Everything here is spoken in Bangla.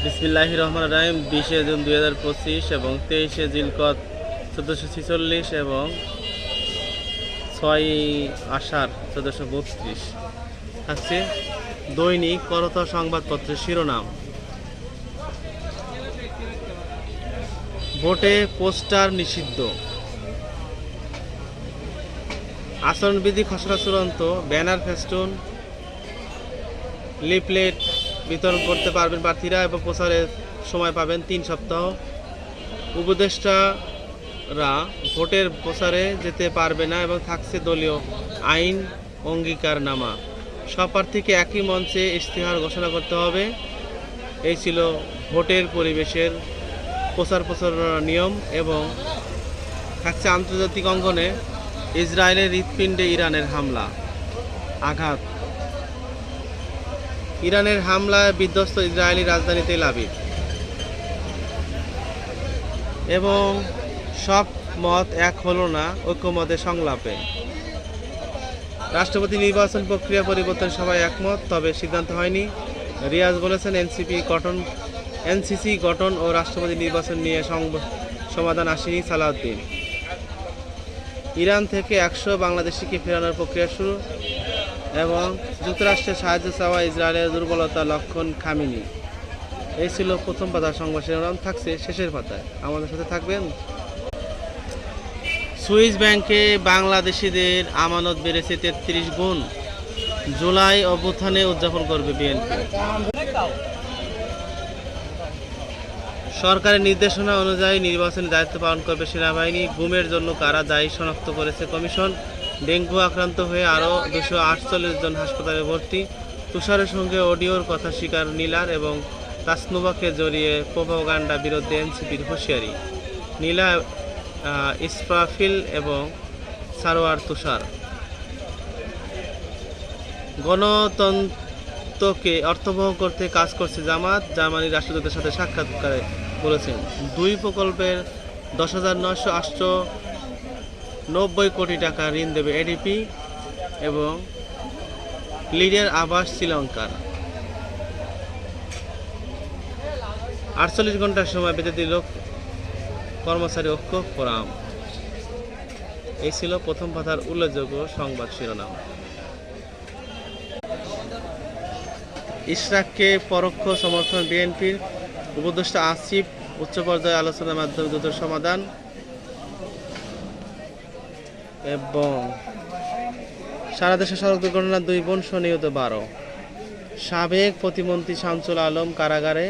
বিসমিল্লাহির রহমানির রহিম 20 জুন 2025 এবং 23 জিলকদ 1446 এবং 6 আষাঢ় 1432 থাকছে দৈনিক করতোয়া সংবাদপত্রের শিরোনাম। ভোটে পোস্টার নিষিদ্ধ, আচরণবিধি খসড়া চূড়ান্ত, ব্যানার ফেস্টুন লিফলেট বিতরণ করতে পারবেন প্রার্থীরা এবং প্রচারের সময় পাবেন 3 সপ্তাহ। উপদেষ্টারা ভোটের প্রচারে যেতে পারবে না এবং থাকছে দলীয় আইন অঙ্গীকারনামা। সব প্রার্থীকে একই মঞ্চে ইশতেহার ঘোষণা করতে হবে। এই ছিল ভোটের পরিবেশের প্রচারণার নিয়ম। এবং থাকছে আন্তর্জাতিক অঙ্গনে ইসরায়েলের হৃৎপিণ্ডে ইরানের হামলা, আঘাত। ইরানের হামলায় বিধ্বস্ত ইসরায়েলি রাজধানী তেল আবিব। এবং সব মত এক হলো না ঐক্যমতের সংলাপে। রাষ্ট্রপতি নির্বাচন প্রক্রিয়া পরিবর্তন সবাই একমত, তবে সিদ্ধান্ত হয়নি। রিয়াজ বলেছেন এনসিসি গঠন ও রাষ্ট্রপতি নির্বাচন নিয়ে সমাধান আসেনি সালাউদ্দিন। ইরান থেকে 100 বাংলাদেশিকে ফেরানোর প্রক্রিয়া শুরু এবং যুক্তরাষ্ট্রের সাহায্য চাওয়া ইসরায়েলের দুর্বলতা লক্ষণ খামেনি। এই ছিল প্রথম পাতার সংবাদ শিরোনাম। থাকছে শেষের পাতায়, আমাদের সাথে থাকবেন। সুইস ব্যাংকে বাংলাদেশিদের আমানত বেড়েছে 33 গুণ। জুলাই অভ্যুত্থানে উদযাপন করবে বিএনপি। সরকারের নির্দেশনা অনুযায়ী নির্বাচনী দায়িত্ব পালন করবে সেনাবাহিনী। গুমের জন্য কারা দায়ী শনাক্ত করেছে কমিশন। ডেঙ্গু আক্রান্ত হয়ে আরও 248 জন হাসপাতালে ভর্তি। তুষারের সঙ্গে অডিওর কথা স্বীকার নীলার এবং তাসনুবাকে জড়িয়ে প্রোপাগান্ডা বিরুদ্ধে এনসিপির হুঁশিয়ারি। নীলা, ইসরাফিল এবং সারোয়ার তুষার। গণতন্ত্রকে অর্থবহ করতে কাজ করছে জামাত। জার্মানির রাষ্ট্রদূতের সাথে সাক্ষাৎকারে বলেছেন 2 প্রকল্পের 10,990 কোটি টাকা ঋণ দেবে এডিপি। এবং লিডের আবাস শ্রীলঙ্কার। 48 ঘন্টার সময় বেঁধে দিল কর্মচারী ঐক্য ফোরাম। এই ছিল প্রথম পাতার উল্লেখযোগ্য সংবাদ শিরোনাম। ইশরাককে পরোক্ষ সমর্থন বিএনপির। উপদেষ্টা আসিফ উচ্চ পর্যায়ে আলোচনার মাধ্যমে দ্রুত সমাধান। এবং সারা দেশে সড়ক দুর্ঘটনায় 2 বোন সহ নিহত 12। সাবেক প্রতিমন্ত্রী শামসুল আলম কারাগারে।